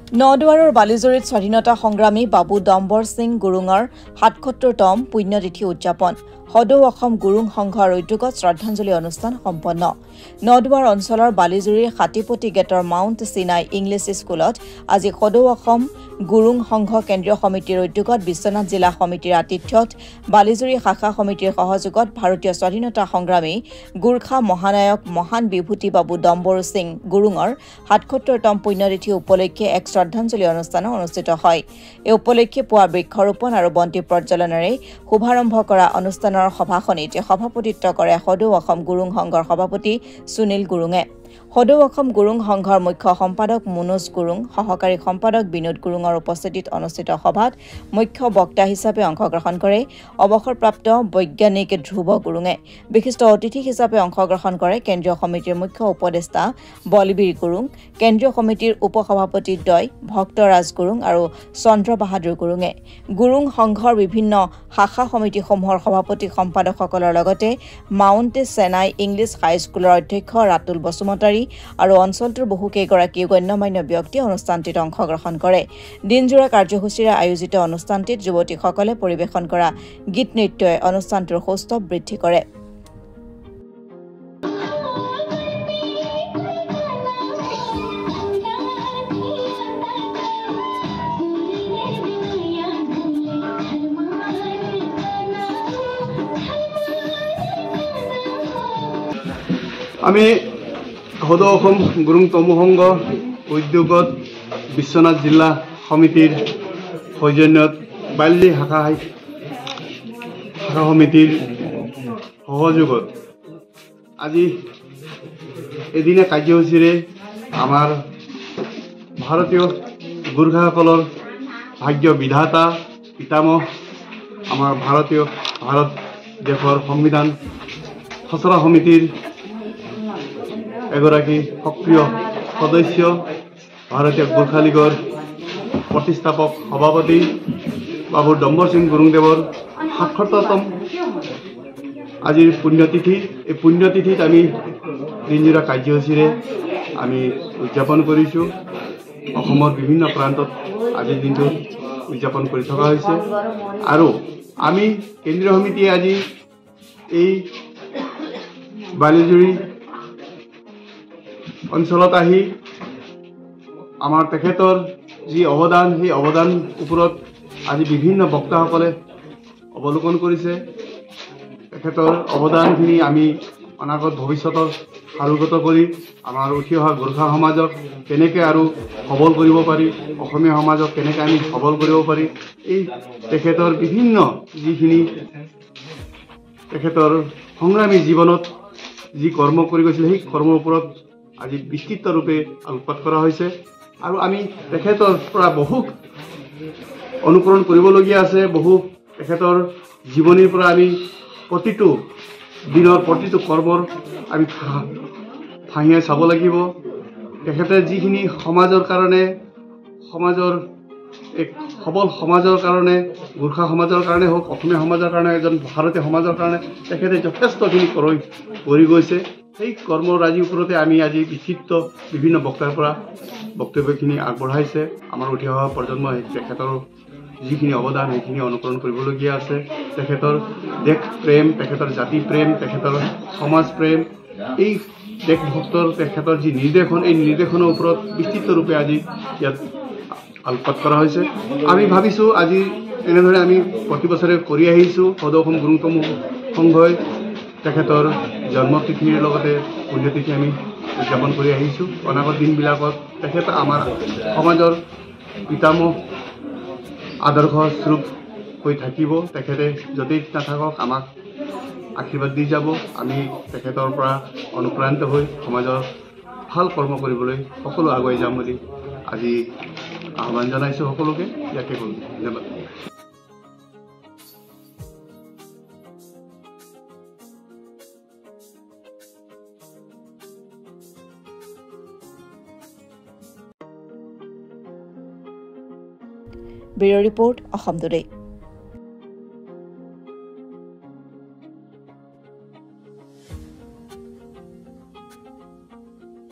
নদুৱাৰৰ বালিজুৰিত স্বাধীনতা সংগ্ৰামী বাবু ডম্বৰ সিং গুৰুঙৰ ৭৭তম পুণ্যতিথি উদযাপন সদৌ অসম গুৰুং সংঘৰ উদ্যোগত শ্ৰদ্ধাঞ্জলি অনুষ্ঠান সম্পন্ন নদুৱাৰ অঞ্চলৰ বালিজুৰিৰ হাতীপতি গেটৰ মাউণ্ট সিনাই ইংলিছ স্কুলত আজি সদৌ অসম গুৰুং সংঘ কেন্দ্ৰীয় সমিতিৰ উদ্যোগত বিশ্বনাথ জিলা সমিতিৰ আতিথ্যত বালিজুৰি শাখা সমিতিৰ সহযোগত ভাৰতীয় স্বাধীনতা সংগ্ৰামী গুৰ্খা মহানায়ক মহান বিভূতি বাবু ডম্বৰ সিং গুৰুঙৰ ৭৭তম পুণ্যতিথি উপলক্ষে এক শ্ৰদ্ধাঞ্জলি অনুষ্ঠান অনুষ্ঠিত হয় এই উপলক্ষে পুৱা বৃক্ষৰোপণ আৰু বন্তি প্ৰজ্বলনেৰে শুভাৰম্ভ কৰা অনুষ্ঠানৰ সভাখনিত সভাপতিত্ব কৰে সদৌ অসম গুৰুং সংঘৰ সভাপতি সুনীল গুৰুঙে সদৌ অসম গুৰুং সংঘৰ মুখ্য সম্পাদক মনোজ গুৰুং সহকাৰী সম্পাদক বিনোদ গুৰুঙৰ উপস্থিতিত অনুষ্ঠিত সভাত মুখ্য বক্তা হিচাপে অংশগ্ৰহণ কৰে অৱসৰপ্ৰাপ্ত বৈজ্ঞানিক ধ্ৰুৱ গুৰুঙে বিশিষ্ট অতিথি হিচাপে অংশগ্ৰহণ কৰে কেন্দ্ৰীয় সমিতিৰ মুখ্য উপদেষ্টা বলবীৰ গুৰুং কেন্দ্ৰীয় সমিতিৰ উপসভাপতি দ্বয় ভক্তৰাজ গুৰুং আৰু চন্দ্ৰ বাহাদুৰ গুৰুঙে গুৰুং সংঘৰ বিভিন্ন শাখা সমিতিসমূহৰ সভাপতি সম্পাদকসকলৰ লগতে মাউণ্ট চেনাই ইংলিছ হাইস্কুলৰ অধ্যক্ষ ৰাতুল বসুমতাৰী আৰু অঞ্চলটোৰ বহুকেইগৰাকী গণ্যমান্য ব্যক্তিয়ে অনুষ্ঠানটিত অংশগ্ৰহণ কৰে দিনজোৰা কাৰ্যসূচীৰে আয়োজিত অনুষ্ঠানটিত যুৱতীসকলে পৰিৱেশন কৰা গীত নৃত্যই অনুষ্ঠানটোৰ সৌষ্ঠৱ বৃদ্ধি কৰে আমি সদৌ অসম গুৰুং তমু সংঘ উদ্যোগত বিশ্বনাথ জিলা সমিতিৰ সৌজন্যত বালি শাখা সমিতিৰ সহযোগত আজি এদিনীয়া কাৰ্যসূচীৰে আমাৰ ভাৰতীয় গোৰ্খাসকলৰ ভাগ্য বিধাতা পিতামহ আমাৰ ভাৰত দেশৰ সংবিধান খচৰা সমিতিৰ এগৰাকী সক্ৰিয় সদস্য ভাৰতীয় গোৰ্খা লীগৰ প্ৰতিষ্ঠাপক সভাপতি বাবু ডম্বৰ সিং গুৰুংদেৱৰ ৭৭তম আজিৰ পুণ্যতিথি এই পুণ্যতিথিত আমি দিনজোৰা কাৰ্যসূচীৰে আমি উদযাপন কৰিছোঁ অসমৰ বিভিন্ন প্ৰান্তত আজিৰ দিনটো উদযাপন কৰি থকা হৈছে আৰু আমি কেন্দ্ৰীয় সমিতিয়ে আজি এই বালিজুৰি অঞ্চলত আহি আমাৰ তেখেতৰ যি অৱদান সেই অৱদান ওপৰত আজি বিভিন্ন বক্তাসকলে অৱলোকন কৰিছে তেখেতৰ অৱদানখিনি আমি অনাগত ভৱিষ্যতৰ সাৰোগত কৰি আমাৰ উঠি অহা গোৰ্খা সমাজক কেনেকৈ আৰু সবল কৰিব পাৰি অসমীয়া সমাজক কেনেকৈ আমি সবল কৰিব পাৰি এই তেখেতৰ বিভিন্ন যিখিনি তেখেতৰ সংগ্ৰামী জীৱনত যি কৰ্ম কৰি গৈছিল সেই কৰ্মৰ ওপৰত আজি বিস্তৃত ৰূপে আলোকপাত কৰা হৈছে আৰু আমি তেখেতৰ পৰা বহু অনুকৰণ কৰিবলগীয়া আছে বহু তেখেতৰ জীৱনীৰ পৰা আমি প্ৰতিটো দিনৰ প্ৰতিটো কৰ্মৰ আমি ঠাঙিয়াই চাব লাগিব তেখেতে যিখিনি সমাজৰ কাৰণে সমাজৰ এক সবল সমাজৰ কাৰণে গোৰ্খা সমাজৰ কাৰণে হওক অসমীয়া সমাজৰ কাৰণে এজন ভাৰতীয় সমাজৰ কাৰণে তেখেতে যথেষ্টখিনি কৰি গৈছে সেই কৰ্মৰাজিৰ ওপৰতে আমি আজি বিচিত্ৰ বিভিন্ন বক্তাৰ পৰা বক্তব্যখিনি আগবঢ়াইছে আমাৰ উঠি অহা প্ৰজন্মই তেখেতৰ যিখিনি অৱদান সেইখিনি অনুকৰণ কৰিবলগীয়া আছে তেখেতৰ দেশ প্ৰেম তেখেতৰ জাতি প্ৰেম তেখেতৰ সমাজ প্ৰেম এই দেশভক্তৰ তেখেতৰ যি নিৰ্দেশন এই নিৰ্দেশনৰ ওপৰত বিস্তৃত ৰূপে আজি ইয়াত আলোকপাত কৰা হৈছে আমি ভাবিছোঁ আজি এনেদৰে আমি প্ৰতি বছৰে কৰি আহিছোঁ সদৌ অসম গুৰুং তমু সংঘই তেখেতৰ জন্মতিথিৰ লগতে পুণ্যতিথি আমি উদযাপন কৰি আহিছোঁ অনাগত দিনবিলাকত তেখেত আমাৰ সমাজৰ পিতামহ আদৰ্শ স্বৰূপ হৈ থাকিব তেখেতে য'তেই নাথাকক আমাক আশীৰ্বাদ দি যাব আমি তেখেতৰ পৰা অনুপ্ৰাণিত হৈ সমাজৰ ভাল কৰ্ম কৰিবলৈ সকলো আগুৱাই যাম বুলি আজি আহ্বান জনাইছোঁ সকলোকে ইয়াকে ক'লোঁ ধন্যবাদ ব্যুৰ ৰিপৰ্ট অসম টুডে।